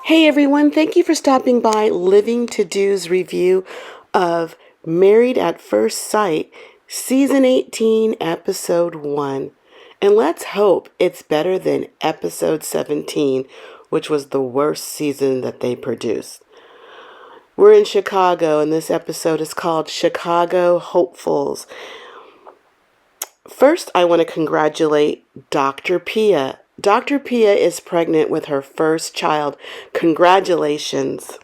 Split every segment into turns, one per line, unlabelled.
Hey everyone, thank you for stopping by Living to Do's review of Married at First Sight, Season 18, Episode 1. And let's hope it's better than Episode 17, which was the worst season that they produced. We're in Chicago, and this episode is called Chicago Hopefuls. First, I want to congratulate Dr. Pia. Dr. Pia is pregnant with her first child. Congratulations.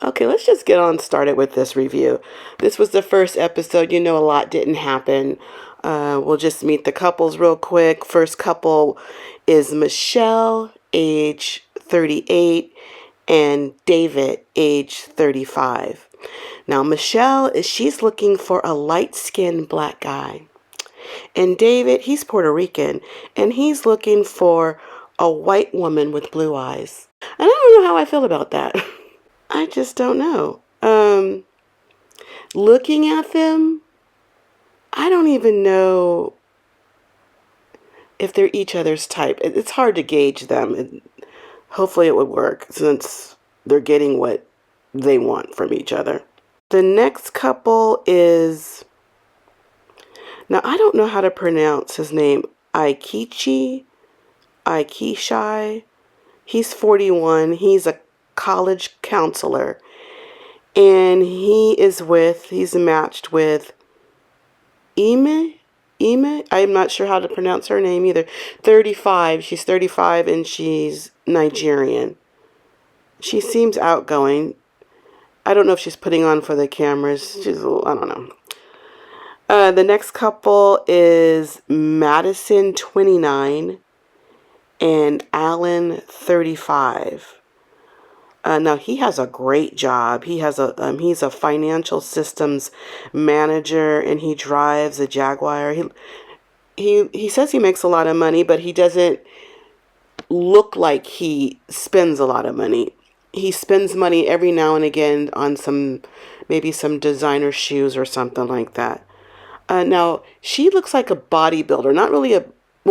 Okay, let's just get on started with this review. This was the first episode. You know, a lot didn't happen. We'll just meet the couples real quick. First couple is Michelle, age 38, and David, age 35. Now, Michelle, she's looking for a light-skinned black guy. And David, he's Puerto Rican, and he's looking for a white woman with blue eyes. And I don't know how I feel about that. I just don't know. Looking at them, I don't even know if they're each other's type. It's hard to gauge them. Hopefully it would work since they're getting what they want from each other. The next couple is... Now, I don't know how to pronounce his name. Ikechi. He's 41. He's a college counselor. And he's matched with Emem. I'm not sure how to pronounce her name either. 35. She's 35 and she's Nigerian. She seems outgoing. I don't know if she's putting on for the cameras. I don't know. The next couple is Madison, 29, and Allen, 35. Now he has a great job. He's a financial systems manager, and he drives a Jaguar. He says he makes a lot of money, but he doesn't look like he spends a lot of money. He spends money every now and again on maybe some designer shoes or something like that. Now, she looks like a bodybuilder, not really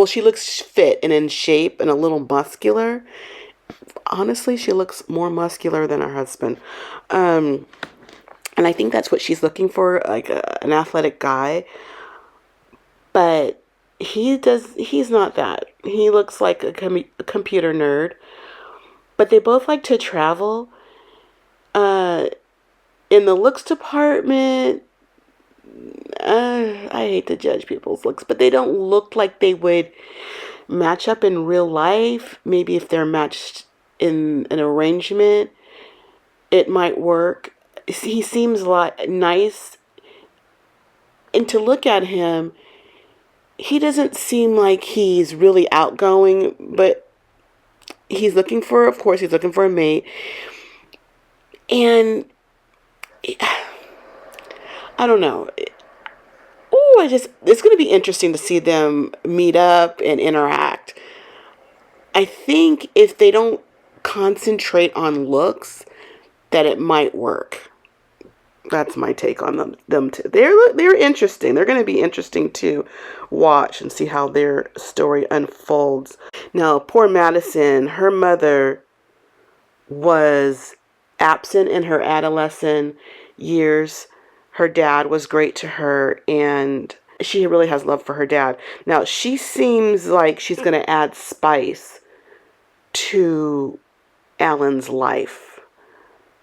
she looks fit and in shape and a little muscular. Honestly, she looks more muscular than her husband. And I think that's what she's looking for, like an athletic guy. But he's not that. He looks like a computer nerd. But they both like to travel. In the looks department... I hate to judge people's looks, but they don't look like they would match up in real life. Maybe if they're matched in an arrangement, it might work. He seems a lot nice. And to look at him, he doesn't seem like he's really outgoing, but he's looking for a mate. And I don't know. It's going to be interesting to see them meet up and interact. I think if they don't concentrate on looks, that it might work. That's my take on them too. They're interesting. They're going to be interesting to watch and see how their story unfolds. Now, poor Madison, her mother was absent in her adolescent years. Her dad was great to her, and she really has love for her dad. Now, she seems like she's going to add spice to Alan's life.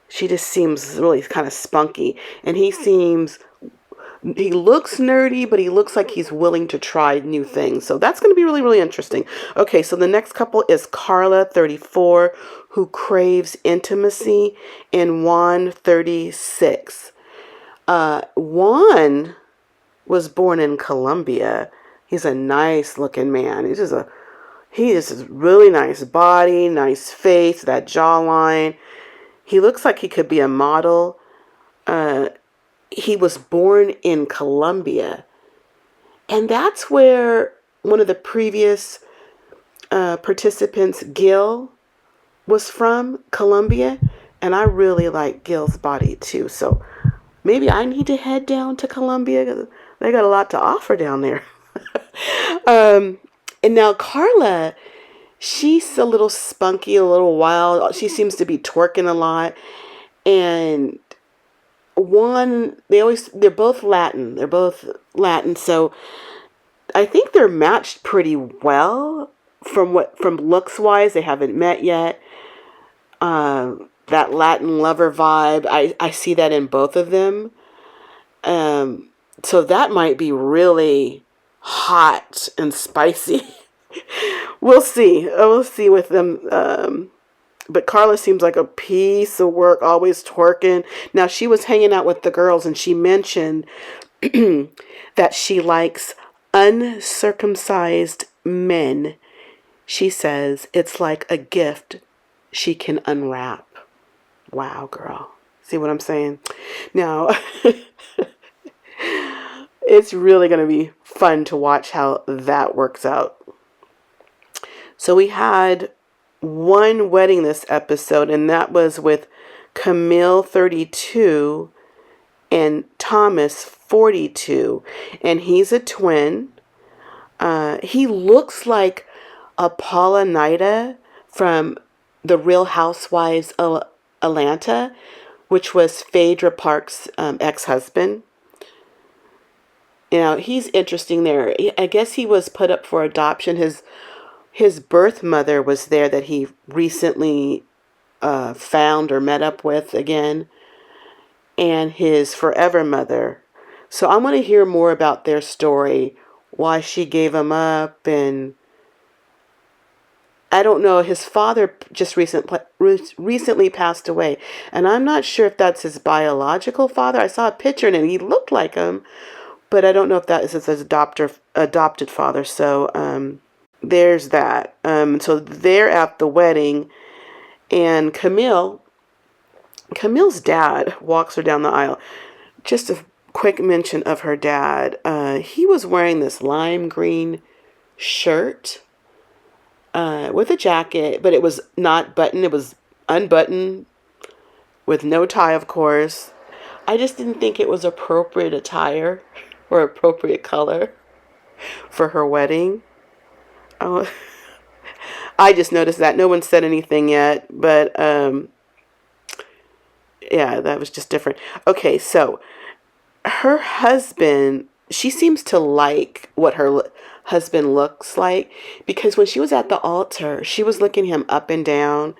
She just seems really kind of spunky. And he looks nerdy, but he looks like he's willing to try new things. So that's going to be really, really interesting. Okay, so the next couple is Karla, 34, who craves intimacy, and Juan, 36. Juan was born in Colombia. He's a nice looking man. He is a really nice body, nice face, that jawline. He looks like he could be a model. He was born in Colombia. And that's where one of the previous participants, Gil, was from, Colombia. And I really like Gil's body too. So maybe I need to head down to Colombia. They got a lot to offer down there. And now Karla, she's a little spunky, a little wild. She seems to be twerking a lot. And Juan, they're both Latin. They're both Latin. So I think they're matched pretty well from looks wise. They haven't met yet. That Latin lover vibe, I see that in both of them. So that might be really hot and spicy. We'll see. We'll see with them. But Karla seems like a piece of work, always twerking. Now, she was hanging out with the girls and she mentioned that she likes uncircumcised men. She says it's like a gift she can unwrap. Wow, girl. See what I'm saying? Now, it's really going to be fun to watch how that works out. So we had one wedding this episode, and that was with Camille, 32, and Thomas, 42. And he's a twin. He looks like Apollonia from The Real Housewives of Atlanta, which was Phaedra Park's ex-husband. You know, he's interesting there. I guess he was put up for adoption. His birth mother was there that he recently found or met up with again, and his forever mother. So I want to hear more about their story, why she gave him up, and I don't know. His father just recently passed away, and I'm not sure if that's his biological father. I saw a picture and he looked like him, but I don't know if that is his adopted father. So there's that. So they're at the wedding, and Camille's dad walks her down the aisle. Just a quick mention of her dad. He was wearing this lime green shirt with a jacket, but it was not buttoned. It was unbuttoned with no tie, of course. I just didn't think it was appropriate attire or appropriate color for her wedding. Oh, I just noticed that. No one said anything yet, but yeah, that was just different. Okay, so her husband, she seems to like what her husband looks like, because when she was at the altar, she was looking him up and down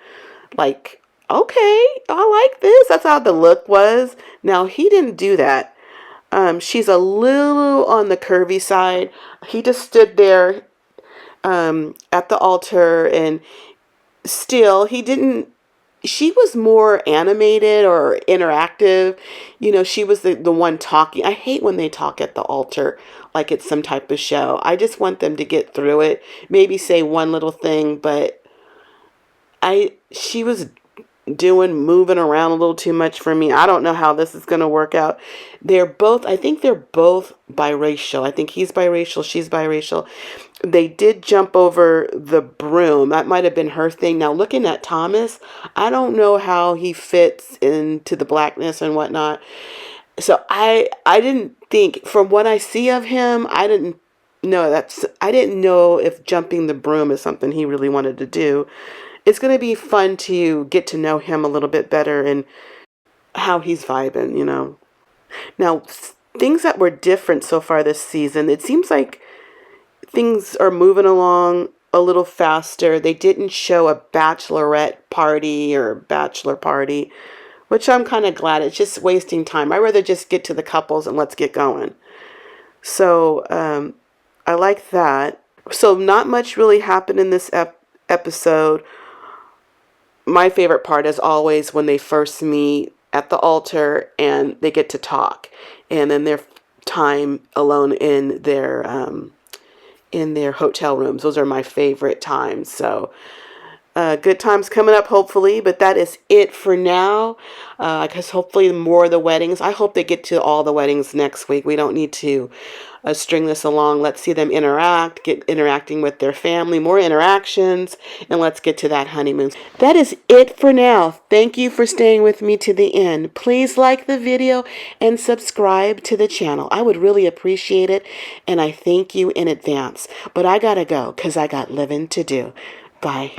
like, okay, I like this. That's how the look was. Now, he didn't do that. She's a little on the curvy side. He just stood there at the altar, and still she was more animated or interactive. You know, she was the one talking. I hate when they talk at the altar like it's some type of show. I just want them to get through it. Maybe say one little thing, but she was moving around a little too much for me. I don't know how this is going to work out. I think they're both biracial. I think he's biracial, she's biracial. They did jump over the broom. That might have been her thing. Now, looking at Thomas, I don't know how he fits into the blackness and whatnot. So I didn't think, from what I see of him, I didn't know if jumping the broom is something he really wanted to do. It's going to be fun to get to know him a little bit better and how he's vibing, you know. Now, things that were different so far this season, it seems like things are moving along a little faster. They didn't show a bachelorette party or bachelor party, which I'm kind of glad. It's just wasting time. I'd rather just get to the couples and let's get going. So I like that. So not much really happened in this episode. My favorite part is always when they first meet at the altar and they get to talk, and then their time alone in their hotel rooms. Those are my favorite times. So good times coming up, hopefully. But that is it for now. Because hopefully more of the weddings. I hope they get to all the weddings next week. We don't need to string this along. Let's see them interacting with their family, more interactions, and let's get to that honeymoon. That is it for now. Thank you for staying with me to the end. Please like the video and subscribe to the channel. I would really appreciate it, and I thank you in advance. But I gotta go because I got living to do. Bye.